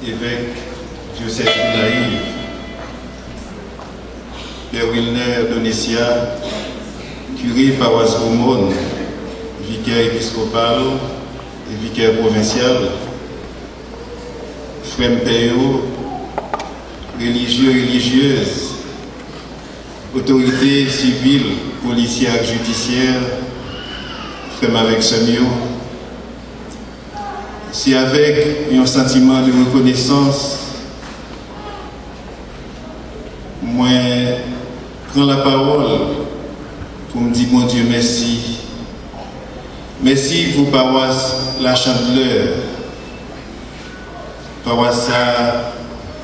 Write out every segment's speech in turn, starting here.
évêque diocèse de Naïve, Père Wilner Donessia, curé paroisse Gaumont, vicaire épiscopal et vicaire provincial, frère Péo, religieux et religieuses, autorités civiles, policières, judiciaires, frère avec Samio. C'est avec un sentiment de reconnaissance, moi, prends la parole pour me dire, mon Dieu, merci. Merci pour paroisse La Chandeleur. Paroisse ça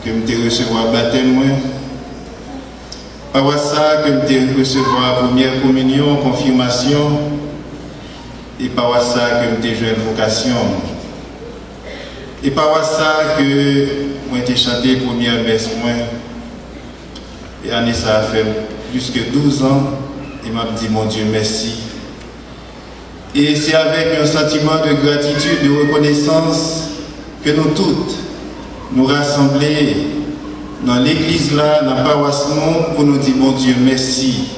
que je recevoir baptême, moi. Paroisse ça que je recevoir première communion, confirmation. Et paroisse ça que je joué vocation. Et paroisse ça que moi j'ai chanté première messe, moi. Et année ça a fait plus que 12 ans. Et m'a dit, mon Dieu, merci. Et c'est avec un sentiment de gratitude, de reconnaissance que nous toutes nous rassembler dans l'église là, dans la paroisse pour nous dire, mon Dieu, merci.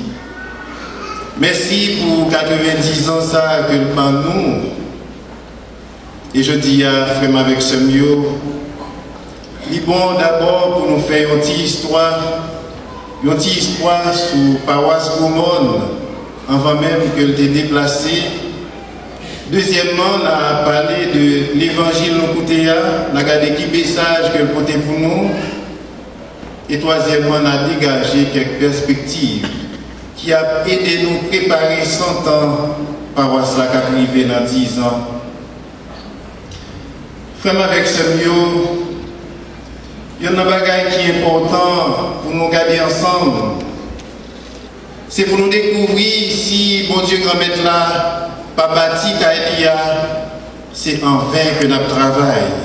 Merci pour 90 ans ça que le pan nous. Et je dis à frère avec ce mieux, il est bon d'abord pour nous faire une petite histoire sur paroisse Gaumont, avant même qu'elle t'ait déplacée. Deuxièmement, on a parlé de l'évangile nous coûté, on a regardé qui message qu'elle portait pour nous. Et troisièmement, on a dégagé quelques perspectives qui a aidé nous préparer 100 ans paroisse là qui a privé dans 10 ans. Frère avec ce mieux, il y a un bagage qui est important pour nous garder ensemble. C'est pour nous découvrir si bon Dieu grand maître là, pas bâti Kaelia, c'est en vain que nous travaillons.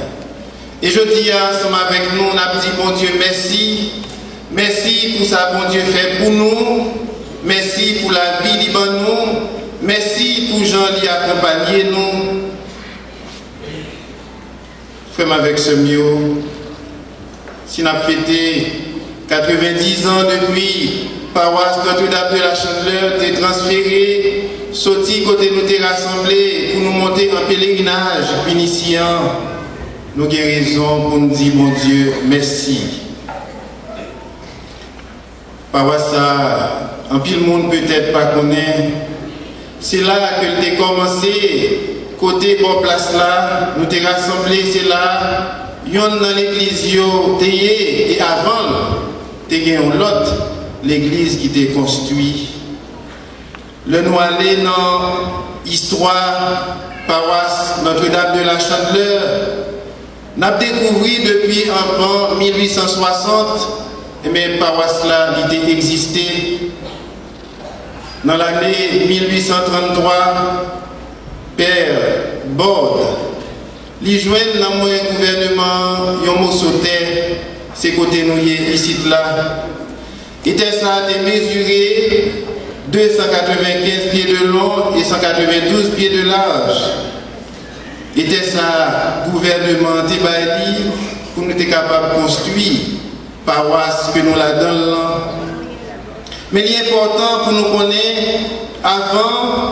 Et je dis ensemble avec nous, on a dit bon Dieu merci. Merci pour ça bon Dieu fait pour nous. Merci pour la vie libre nous. Merci pour Jean qui accompagné nous. Frère avec ce mieux, si nous avons fêté 90 ans depuis paroisse Notre-Dame de la Chandeleur, t'es transféré, sorti côté nous t'es rassemblés pour nous monter en pèlerinage initiant nos guérisons pour nous dire mon Dieu merci. Paroisse ça, en pile monde peut-être pas connaît, c'est là que t'es commencé. Côté pour place là, nous t'es rassemblés, c'est là, yon dans l'église et avant, t'es gagné l'autre, l'église qui t'est construite. Le nous aller dans l'histoire, paroisse Notre-Dame de la Chandeleur, n'a découvert depuis avant 1860, mais paroisse là, il était existé. Dans l'année 1833, Père Borde, li joignent dans mon gouvernement, yon mot sauté, c'est côté nous ici là. Était ça de mesurer 295 pieds de long et 192 pieds de large. Était ça gouvernement Tibali pour nous être capable de construire paroisse que nous la donnons là. Mais l'important pour nous connaître avant.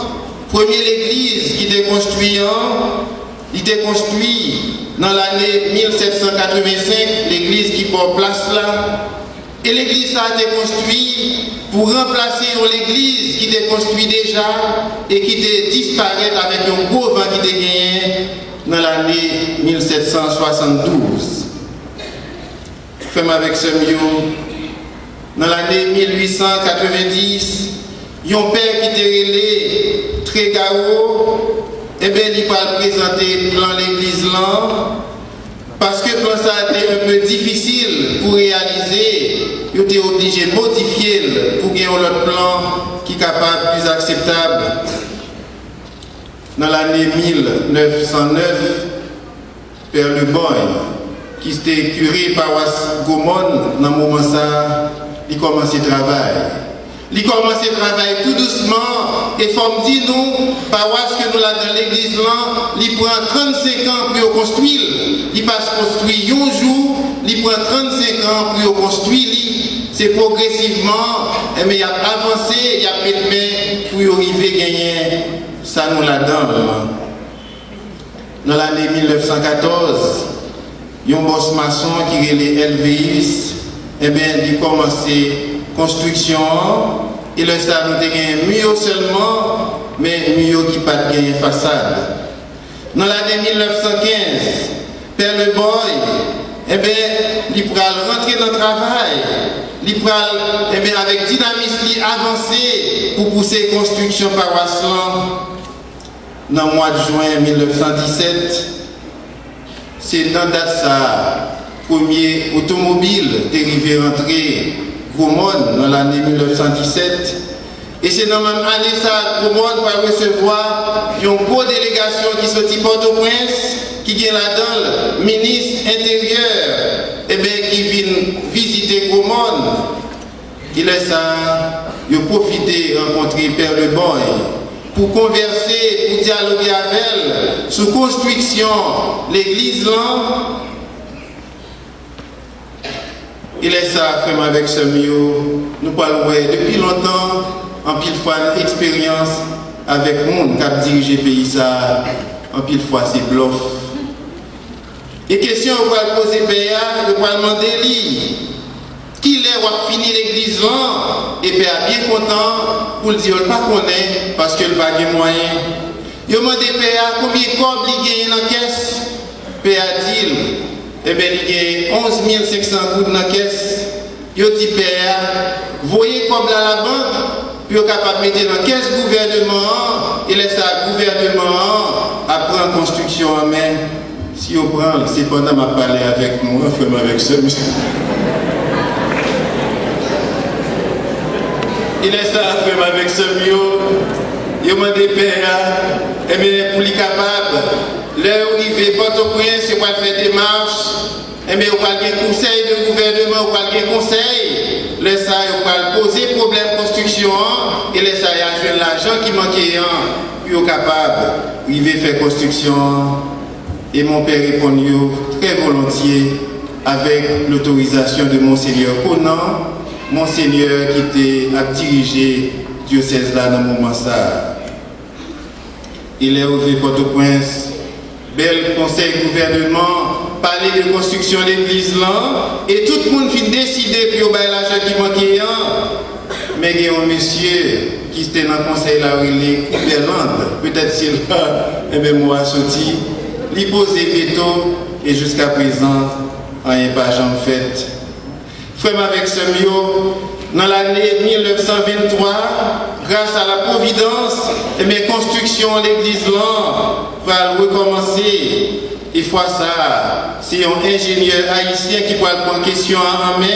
Première église qui était construite, il était construit dans l'année 1785, l'église qui porte place là. Et l'église a été construite pour remplacer l'église qui était construite déjà et qui était disparaître avec un gros vent qui était gagné dans l'année 1772. Femme avec ce mieux, dans l'année 1890, il y a un père qui était relé très garo, et bien il va présenter le plan l'église là, parce que le plan ça a été un peu difficile pour réaliser, il était obligé de modifier pour gagner un autre plan qui est capable, plus acceptable. Dans l'année 1909, Père Le Boy, qui était curé paroisse Gaumont, dans le moment ça, il commençait le travail. Il commence à travailler tout doucement et faut me dire nous, paroisse que nous là dans l'église là, il prend 35 ans pour construire. Il passe construire un jour, il prend 35 ans pour construire. C'est progressivement, mais il a avancé, il a fait de main pour arriver à gagner. Ça nous l'a donne. Dans l'année 1914, il y a un boss maçon qui est le LVIS, eh bien, il a commencé construction, et le stade nous a gagné mieux seulement, mais mieux qui n'a pas gagné façade. Dans l'année 1915, Père Le Boy, eh bien, il va rentrer dans le travail, il va, eh bien, avec dynamisme, avancer pour pousser la construction paroissiale. Dans le mois de juin 1917, c'est dans date ça, premier automobile est arrivé rentrer Grosmont dans l'année 1917. Et c'est dans la même année ça, Grosmont va recevoir une grosse délégation qui sortit Port-au-Prince, qui vient là-dedans, le ministre intérieur, et bien, qui vient visiter Grosmont. Il est ça, il a profité de rencontrer Père Le Boy pour converser, pour dialoguer avec elle sur construction l'église là. Il est ça, frère, avec ce mieux. Nous parlons depuis longtemps, en pile fois, expérience avec le monde qui a dirigé le pays, ça, en pile fois, c'est bluff. Et question, on va poser PA, on va demander qui est ou fini l'église là, et bien bien content pour le dire, pas connaît parce qu'il va gagner moyen. Il demande PA combien de corps il gagne dans la caisse. PA dit, eh bien il gagne 11 500 gouttes dans la caisse. Il dit PA, voyez comme là la banque, puis on est capable de mettre dans la caisse gouvernement, et laisse le gouvernement apprendre la construction en main. Si on prend, c'est pendant ma parler avec moi, frère avec ce monsieur. Il est ça, frère avec ce mieux. Il m'a dit, Père, eh bien, pour les capables, là où il fait Port-au-Prince, c'est pour faire des marches, eh bien, on va avoir un conseil de gouvernement, on va avoir un conseil. Là, ça, on va poser problème de construction, et là, ça, il y a l'argent qui manquait, puis on est capable, il veut faire construction. Et mon père répond très volontiers avec l'autorisation de Monseigneur Conan, Monseigneur qui était à diriger diocèse là dans le moment ça. Il est ouvert Port-au-Prince, bel conseil gouvernement, parler de construction de l'église là, et tout le monde finit décider pour l'argent qui manquait. Mais il y a un monsieur qui était dans le conseil là où il est Berlande, peut-être c'est là, et bien moi sorti. Il pose des veto et jusqu'à présent, rien pas jamais fait. Frère avec ce mieux, dans l'année 1923, grâce à la providence, et mes constructions de l'église là va recommencer. Il faut ça, c'est un ingénieur haïtien qui va prendre question en main.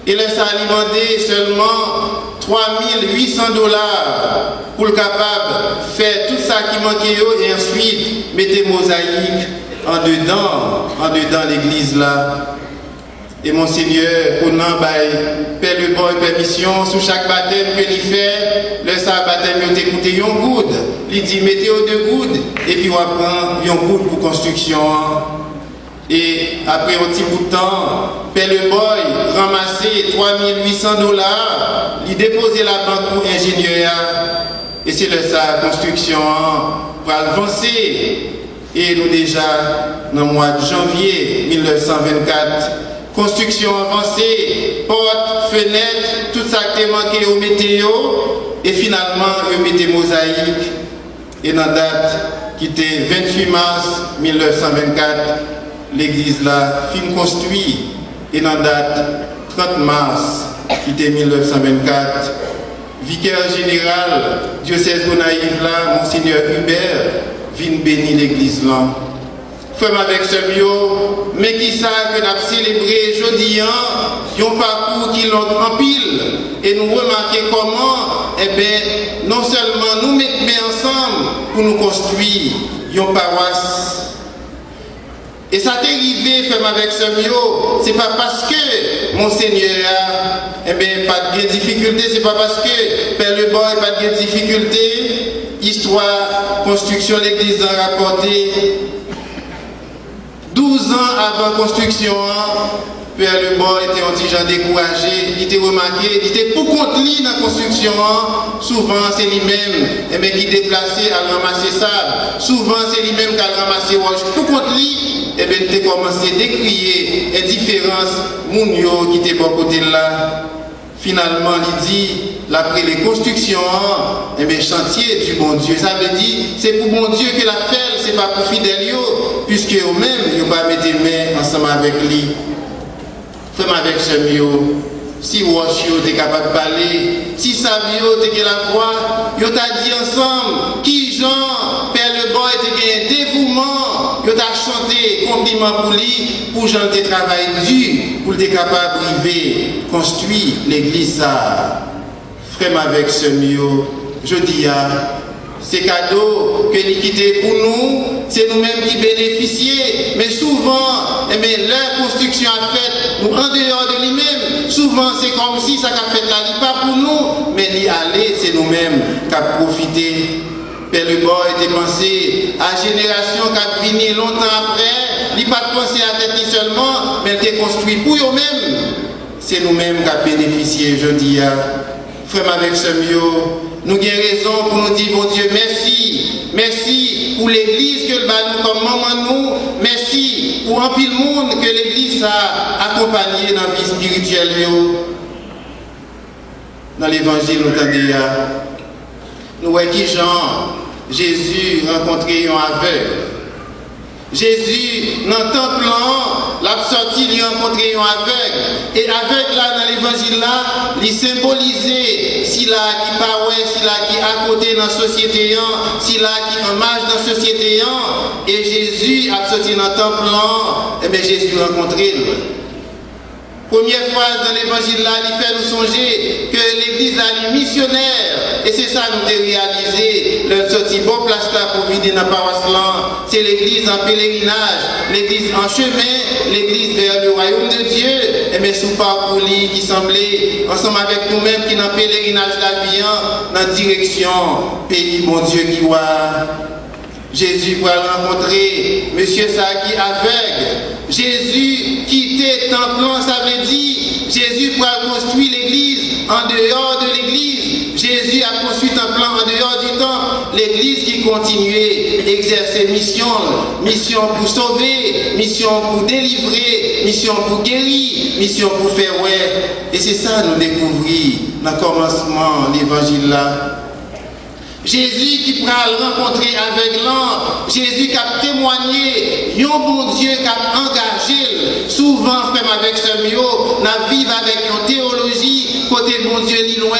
Il laisse alimenter seulement 3800 $ pour le capable de faire tout ça qui manquait et ensuite mettre mosaïque en dedans l'église là. Et Monseigneur, pour nous, Père Le Boy permission, sous chaque baptême que il fait, le ça baptême, il écouté un goutte. Il dit mettez deux gouttes et puis on prend un goutte pour construction. Et après un petit bout de temps, Père Le Boy ramassé 3800 $, il déposait la banque pour ingénieur. Et c'est là sa construction pour avancer. Et nous déjà, dans le mois de janvier 1924, construction avancée, portes, fenêtres, tout ça qui est manqué au météo. Et finalement, il mettait mosaïque. Et dans la date qui était 28 mars 1924, l'église là, fin construite, et dans la date 30 mars, qui était 1924, vicaire général, diocèse de Naïve là, Monseigneur Hubert, vient bénir l'église là. Frère avec ce bio, mais qui savent que nous avons célébré jeudi, un parcours qui l'ont en pile, et nous remarquons comment, eh bien, non seulement nous mettons ensemble pour nous construire une paroisse. Et ça t'est arrivé, frère avec ce mio, c'est pas parce que mon Seigneur a pas de difficulté, c'est pas parce que Père Le Boy pas de difficulté. Histoire, construction de l'église a rapporté 12 ans avant construction. Père Le Boy était un petit gens découragé, il était remarqué, il était pour contre lui dans la construction. Souvent c'est lui-même qui déplaçait à ramasser sable. Souvent c'est lui-même qui a ramassé roche. Pour contre lui, il a commencé à décrier indifférence, Mounio qui était bon côté là. Finalement, il dit, après les constructions, chantier du bon Dieu. Ça veut dire, c'est pour bon Dieu que la fait, c'est pas pour fidèle, puisque eux-mêmes, ils vont mettre les mains ensemble avec lui. Frère avec ce mio, si Washio est capable de parler, si Savio est la voix, ils t'a dit ensemble, qui Jean, Père Le Boy était un dévouement, ils t'a chanté compliment pour lui, pour Jean te travail dur, pour être capable de construire l'église. Frère avec ce mio, je dis à ces cadeaux que nous quittons pour nous, c'est nous-mêmes qui bénéficions, mais souvent, leur construction a fait, nous en dehors de lui-même, souvent c'est comme si ça a fait la vie pas pour nous, mais l'y aller, c'est nous-mêmes qui avons profité. Père Le Boy était pensé à la génération qui a fini longtemps après, il n'a pas pensé à tête seulement, mais il était construit pour eux-mêmes. C'est nous-mêmes qui avons bénéficié, je dis à frère avec ce mieux. Nous avons raison pour nous dire, bon Dieu, merci. Merci pour l'église que le nous comme maman nous. Merci pour un pile monde que l'église a accompagné dans la vie spirituelle. Dans l'évangile, nous avons nous voyons qui Jean, Jésus rencontré un aveugle. Jésus, dans le temple, l'a sorti, il a rencontré un aveugle. Et avec là, dans l'évangile là, il symbolisait si là qui paraît, si là qui à côté dans la société, si là qui en marge dans la société. Et Jésus a sorti dans le temple, et bien Jésus a rencontré. Première phrase dans l'évangile là, il fait nous songer que l'église est missionnaire. Et c'est ça nous avons réalisé. Le sorti bon place là pour vider dans la paroisse là. C'est l'église en pèlerinage, l'église en chemin, l'église vers le royaume de Dieu. Et bien sous parcours qui semblait, ensemble avec nous-mêmes qui dans le pèlerinage la vie, dans la direction pays bon Dieu qui voit. Jésus va rencontrer monsieur Saki aveugle. Jésus quittait le temple, ça veut dire Jésus va construire l'église en dehors de l'église. Jésus a construit un plan en dehors du temple. L'église qui continuait d'exercer mission. Mission pour sauver, mission pour délivrer, mission pour guérir, mission pour faire ouais. Et c'est ça nous découvrir dans le commencement de l'évangile là. Jésus qui prend rencontrer avec l'an, Jésus qui a témoigné, un bon Dieu qui a engagé, souvent frère avec ce mieux, n'a vivre avec une théologie, côté bon Dieu ni loin,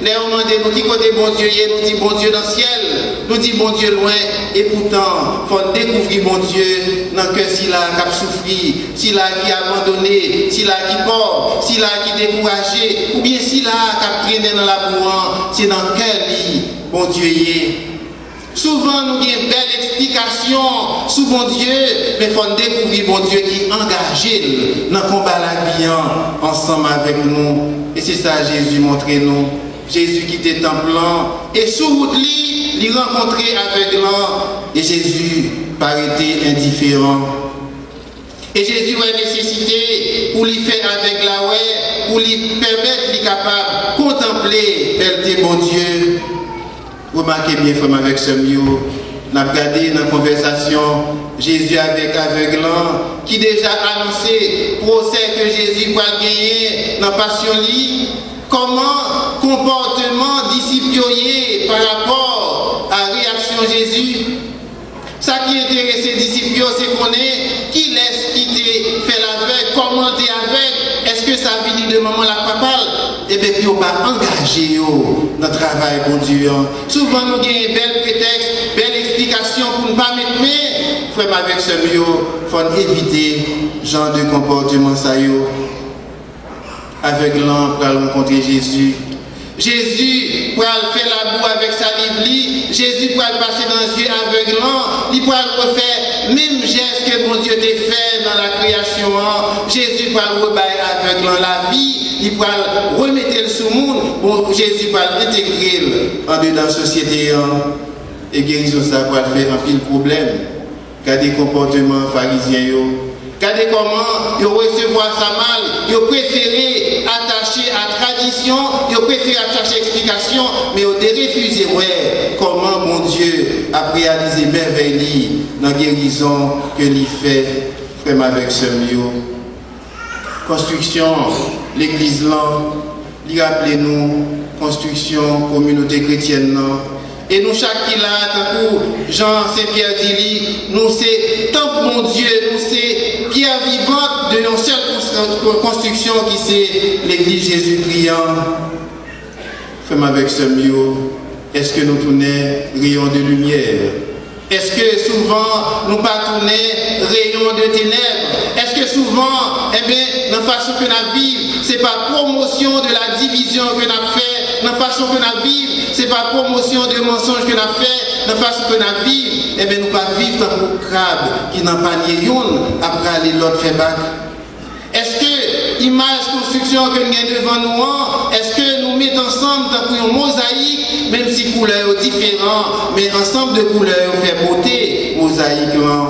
les on demande nous qui côté bon Dieu, nous dit bon Dieu dans le ciel, nous dit bon Dieu loin, et pourtant, il faut découvrir bon Dieu dans que s'il a qui a souffert, s'il a qui a abandonné, s'il a qui pauvre, s'il a qui découragé, ou bien s'il a qui a traîné dans la bourre, c'est dans quel lit bon Dieu y est. Souvent nous avons une belle explication sur bon Dieu, mais il faut découvrir bon Dieu qui est engagé dans le combat la vie ensemble avec nous. Et c'est ça Jésus montrait nous. Jésus qui était templant et sous route il rencontrait avec l'an et Jésus paraît indifférent. Et Jésus a nécessité pour lui faire avec la ouais, pour lui permettre de capable de contempler belleté bon Dieu. Remarquez bien, frère, avec ce mieux, on a regardé dans la conversation Jésus avec aveuglant qui déjà annoncé procès que Jésus va gagner dans la passion. Comment comportement disciple par rapport à la réaction Jésus. Ça qui intéresse les disciples, c'est qu'on est qui laisse quitter, faire l'aveugle, comment t'es aveugle, est-ce que ça vient de maman la papale? Et bien, puis on va engager dans le travail pour Dieu. Souvent, nous avons un bel prétexte, belle explication pour ne pas mettre, mais, frère, avec ce mieux, il faut éviter ce genre de comportement. Ça, aveuglant pour rencontrer Jésus. Jésus pour faire la boue avec sa livre, Jésus pour passer dans les yeux aveuglant, il pour refaire même geste que mon Dieu t'a fait dans la création. Jésus pour rebailler aveuglant la vie, il pour remettre le sous monde, bon, Jésus pour intégrer en dedans de la société. Et guérison ça pour faire un pile problème. Regardez le comportement pharisien. Regardez comment ils recevoir ça mal, ils préféré attacher à tradition, ils préféré attacher explication, mais ils ont refusé comment mon Dieu a réalisé merveille dans la guérison que l'il fait, frère avec ce mieux. Construction, l'église là, rappelez-nous, construction, communauté chrétienne. Et nous, chaque qui là, tant que Jean Saint-Pierre dit, nous c'est tant mon Dieu, nous c'est pierre vivante de nos seule construction qui c'est l'église Jésus-Christ. Fais-moi avec ce mieux, est-ce que nous tournons rayon de lumière? Est-ce que souvent nous pas tourner rayon de ténèbres? Est-ce que souvent, dans la façon que nous vivons, ce n'est pas promotion de la division que nous avons fait, dans la façon que nous vivons, ce n'est pas promotion de mensonges que nous avons fait, dans la façon que nous vivons, nous ne pas vivre dans le crabe qui n'a pas lié après aller l'autre fait bac. Est-ce que l'image construction que nous avons devant nous, est-ce que nous mettons ensemble dans une mosaïque, même si les couleurs sont différentes, mais ensemble de couleurs fait beauté, mosaïque là.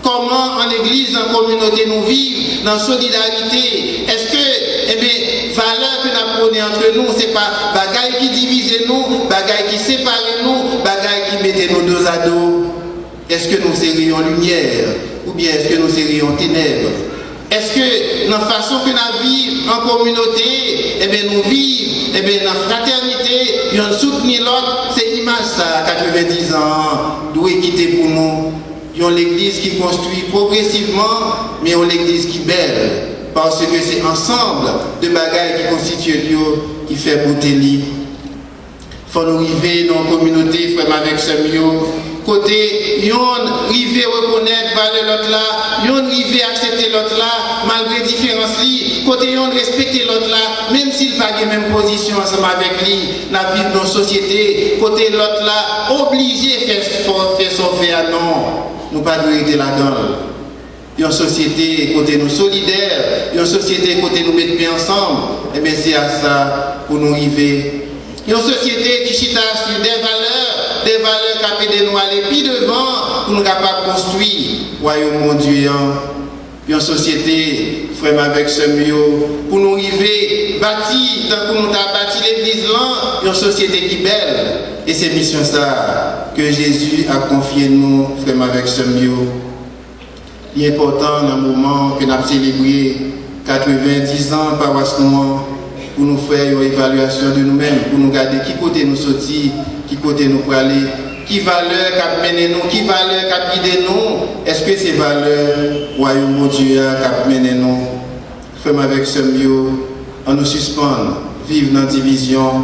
Comment en église, en communauté nous vivons, dans solidarité? Est-ce que, valeurs que nous prenons entre nous, ce n'est pas bagaille qui divise nous, bagaille qui sépare nous, bagaille qui mette nous dos à dos? Est-ce que nous serions lumière ou bien est-ce que nous serions ténèbres? Est-ce que dans la façon que nous vivons en communauté, nous vivons dans la fraternité, nous soutenons l'autre? C'est l'image ça, 90 ans, d'où est quitté pour nous. Ils ont l'église qui construit progressivement, mais ils ont l'église qui belle. Parce que c'est ensemble de bagailles qui constituent Dieu qui fait beauté li. Faut nous arriver dans la communauté, frère avec ce mieux. Côté, ils ont arrivé reconnaître valeur l'autre là, ils ont arrivé accepter l'autre là, malgré différences li. Côté, ils ont respecté l'autre là, même s'il n'a pas la même position ensemble avec lui, la vie de nos sociétés. Côté l'autre là, obligé de faire son fait non. Nous pas de rester là-dedans. Une société côté nous solidaires, une société côté nous mettre bien ensemble, c'est à ça pour nous arriver. Une société qui chita sur des valeurs qui peuvent nous aller plus devant pour nous capables de construire le royaume mon Dieu. Une société, frère avec ce mieux, pour nous arriver bâti, tant que nous avons bâti l'église là, une société qui est belle. Et c'est mission ça que Jésus a confié nous, frère avec ce mieux. Il est important dans le moment que nous avons célébré 90 ans par Wasnoir pour nous faire une évaluation de nous-mêmes, pour nous regarder qui côté nous sortir, qui côté nous pour aller, qui valeur qui mené nous, qui valeur qui guide nous. Est-ce que ces valeurs, royaume de Dieu, qui mené nous? Frère avec ce mieux, on nous suspend, vivre dans la division.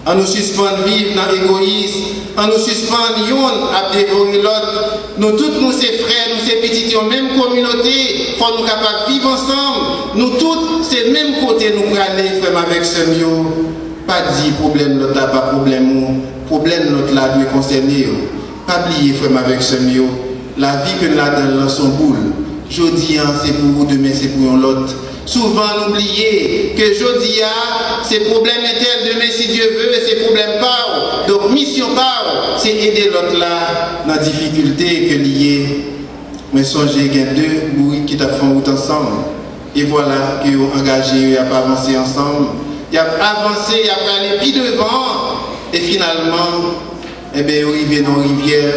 On nous suspend vivre dans l'égoïsme, on nous suspend à dévorer l'autre. Nous tous, nous ces frères, nous ces petits, en même communauté, il faut nous capables de vivre ensemble. Nous tous, c'est même côté nous pour aller, frère, avec ce mieux. Pas dit problème l'autre là, pas problème l'autre là doit concerner. Pas oublier, frère, avec ce mieux. La vie que nous avons dans son boule. Jeudi, c'est pour vous, demain, c'est pour l'autre. Souvent, n'oubliez que jeudi, c'est problème tel, demain, si Dieu veut, c'est problème pas. Donc, mission pas, c'est aider l'autre là dans la difficulté que lié. Mais songez qu'il y a deux bouilles qui font route ensemble. Et voilà, ils ont engagé, ils ont avancé ensemble. Ils ont avancé, ils ont allé plus devant. Et finalement, ils sont arrivés dans la rivière.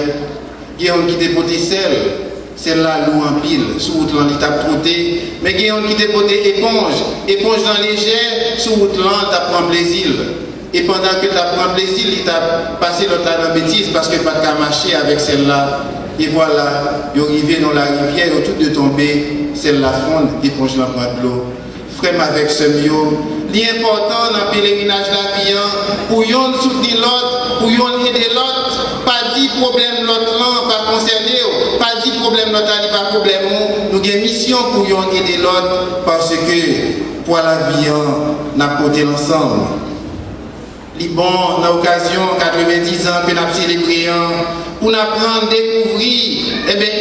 Ils ont quitté pour des selles. Celle-là, l'eau en pile, sous route là, il t'a trotté. Mais il y a un qui dépoté éponge dans les jets, sous route là, il prend plaisir. Et pendant que tu prends plaisir, il t'a passé l'autre là dans la bêtise parce que pas de marcher avec celle-là. Et voilà, il est arrivé dans la rivière, il est tout de tomber, celle-là fonde, éponge là prend de l'eau. Frère avec ce mieux, l'important dans le pèlerinage de la vie, pour yon soutenir l'autre, pour yon aider l'autre, pas dit problème l'autre là, pas concerné, pas dit problème l'autre là, pas problème nous avons une mission pour yon aider l'autre, parce que pour la vie, nous avons côté ensemble. Liban, dans l'occasion 90 ans que nous avons célébré, pour nous apprendre à découvrir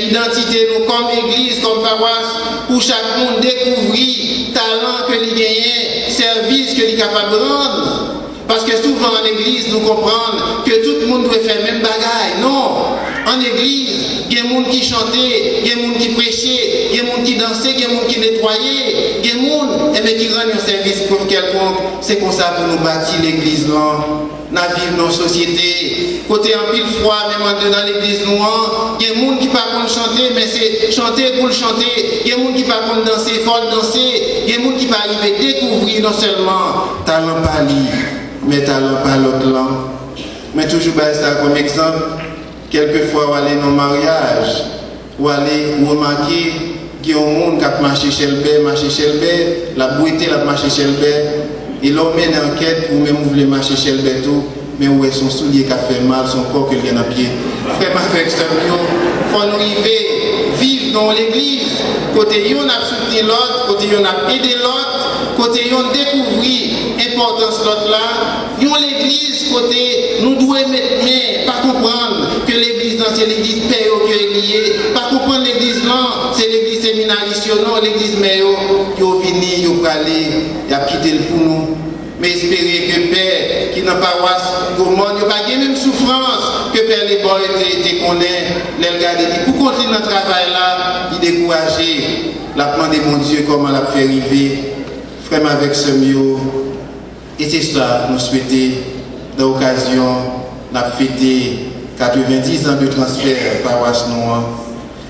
l'identité nous comme église, comme paroisse, pour chaque monde découvrir le talent que l'on gagne, service que l'on est capable de rendre. Parce que souvent en église, nous comprenons que tout le monde doit faire le même bagaille. Non. En église, il y a des gens qui chantaient, il y a des gens qui prêchaient, il y a des gens qui dansaient, il y a des gens qui nettoyaient, il y a des gens qui rendent un service pour quelconque. C'est comme ça pour nous bâtir l'église là. Nous vivons dans la société. Côté en pile froid, même dans l'église noire, il y a des gens qui ne peuvent pas chanter, mais c'est chanter pour le chanter. Il y a des gens qui ne peuvent pas danser, il faut danser. Il y a des gens qui peuvent arriver à découvrir non seulement talent par lui, mais talent par l'autre langue. Mais toujours ça comme exemple. Quelquefois, on aller dans le mariage, ou aller remarquer qu'il y a un monde qui a marché chez le père, la beauté a marché chez le père, et l'homme mène une enquête pour même voulez marcher chez le père tout, mais où est son soulier qui a fait mal, son corps qui vient à pied. Vraiment avec ce million, il faut nous arriver, vivre dans l'église, côté on a soutenu l'autre, côté on a aidé l'autre, côté on découvrir l'importance de l'autre là, nous l'église, côté nous devons mettre main, pas comprendre que l'église c'est l'église paix qui est liée, pas comprendre l'église non, c'est l'église séminariste, non, l'église mais yo vini, yo parler, y a quitté le pour nous. Mais espérer que Père, qui n'a pas paroisse, au monde, il n'y a pas de même souffrance que Père les boys étaient connaît, les regarder, pour continuer notre travail là, il décourager, la demander mon Dieu comment la faire arriver, frère avec ce mieux. Et c'est ça, nous souhaitons, dans l'occasion, la fêter 90 ans de transfert paroisse noire.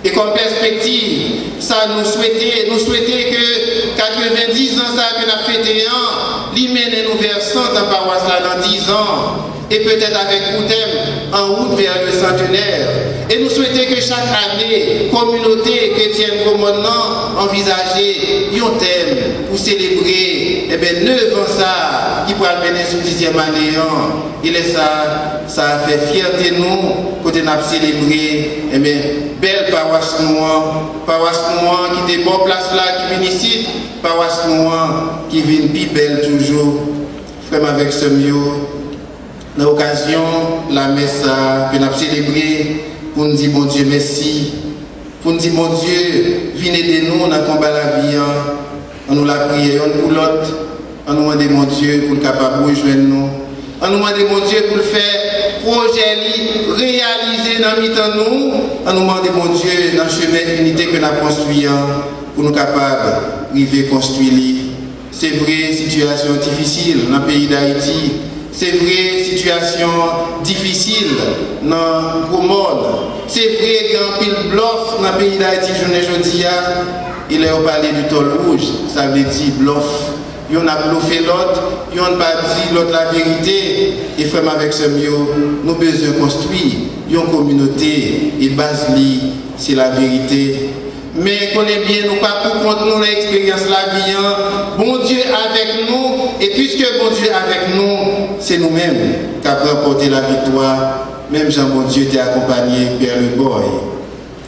Et comme perspective, ça nous souhaitait que 90 ans ça que nous avons fêté, l'imène nous vers 100 ans paroisse là dans 10 ans. Et peut-être avec pour thème en route vers le centenaire. Et nous souhaitons que chaque année, communauté chrétienne comme maintenant, envisager un thème pour célébrer 9 ans ça, qui pourra venir sous 10e année. Il est ça a fait fierté nous, quand on a célébré, belle paroisse noire qui était bonne place là, qui vient ici, paroisse noire qui vient plus belle toujours, frère avec ce mieux. Dans l'occasion, la messe que nous avons célébrée, pour nous dire bon Dieu merci, pour nous dire bon Dieu, venez de nous dans le combat de la vie, on nous l'a prié un pour l'autre, on nous demande mon Dieu pour le capable de rejoindre nous, on nous demande mon Dieu pour le faire projet réaliser dans le nous, on nous demande mon Dieu dans le chemin d'unité que nous avons construit pour nous capables de construire. C'est vrai, situation difficile dans le pays d'Haïti. C'est vrai, situation difficile dans le monde. C'est vrai qu'il y a un pile bluff dans le pays d'Haïti, aujourd'hui, il est parlé du tol rouge, ça veut dire bluff. Il y en a bluffé l'autre, il y en a pas dit l'autre la vérité. Et frère avec ce mieux, nous avons besoin de construire une communauté et base c'est la vérité. Mais connaît bien, nous pas pour contre nous l'expérience la vie. Bon Dieu avec nous, et puisque bon Dieu avec nous, c'est nous-mêmes qui avons remporté la victoire. Même Jean bon Dieu t'a accompagné vers le boy.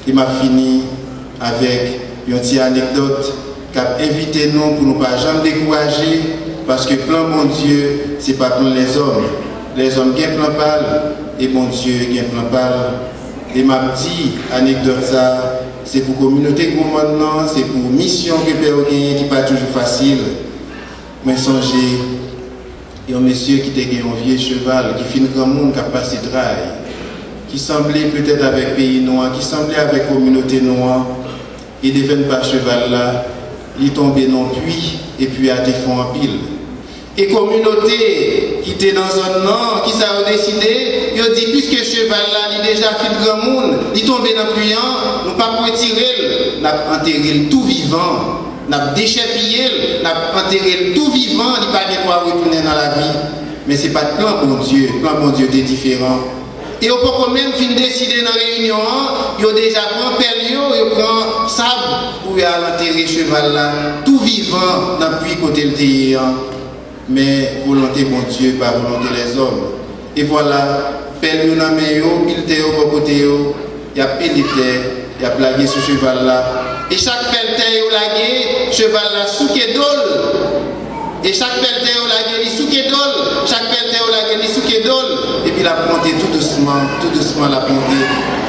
Il m'a fini avec une petite anecdote qui a invité nous pour ne pas jamais décourager, parce que plan bon Dieu, c'est pas plan les hommes. Les hommes qui plan pâle, et bon Dieu qui plan pâle. Et ma petite anecdote ça, c'est pour la communauté maintenant, c'est pour la mission que Père a qui n'est pas toujours facile. Mais songez, il y a un monsieur qui était un vieux cheval, qui fait un grand monde qui a passé trail, qui semblait peut-être avec pays noir, qui semblait avec communauté noire. Il ne devient pas cheval là, il est tombé dans le puits et puis a défendu en pile. Et communauté qui était dans un an, qui s'est décidé, il a dit, puisque ce cheval-là, il est déjà fait de grand monde, il est tombé dans le puits, nous ne pouvons pas retirer, nous avons enterré tout vivant, nous avons déchépillé, nous avons enterré tout vivant, il n'y a pas de quoi retourner dans la vie. Mais ce n'est pas le plan bon Dieu, le plan bon Dieu est différent. Et on peut même décider dans la réunion, il a déjà pris période, il prend sable pour aller enterrer ce cheval-là, tout vivant dans le puits côté le terre. Mais volonté bon Dieu, pas volonté les hommes. Et voilà, pelle nous dans main il était au côté il y a pénétré, il y a plagué ce cheval là. Et chaque pelle terre lagué, cheval là souké d'ol. Et chaque pelleté, on l'a gagné sous Kédol. Chaque pelleté, on l'a gagné sous Kédol. Et puis la montée tout doucement la montée.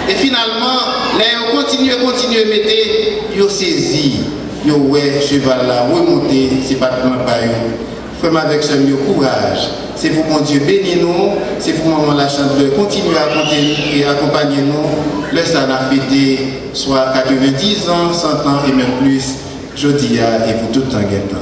Et finalement, là, on continue, mettre, on saisit, on ouais, cheval là, remonter, c'est pas de pas frère avec ce mieux courage. C'est pour mon Dieu bénir nous, c'est pour maman la chante de continuer à compter et accompagner nous. Le ça a fêté soit 90 ans, 100 ans et même plus, je dis et pour tout le temps.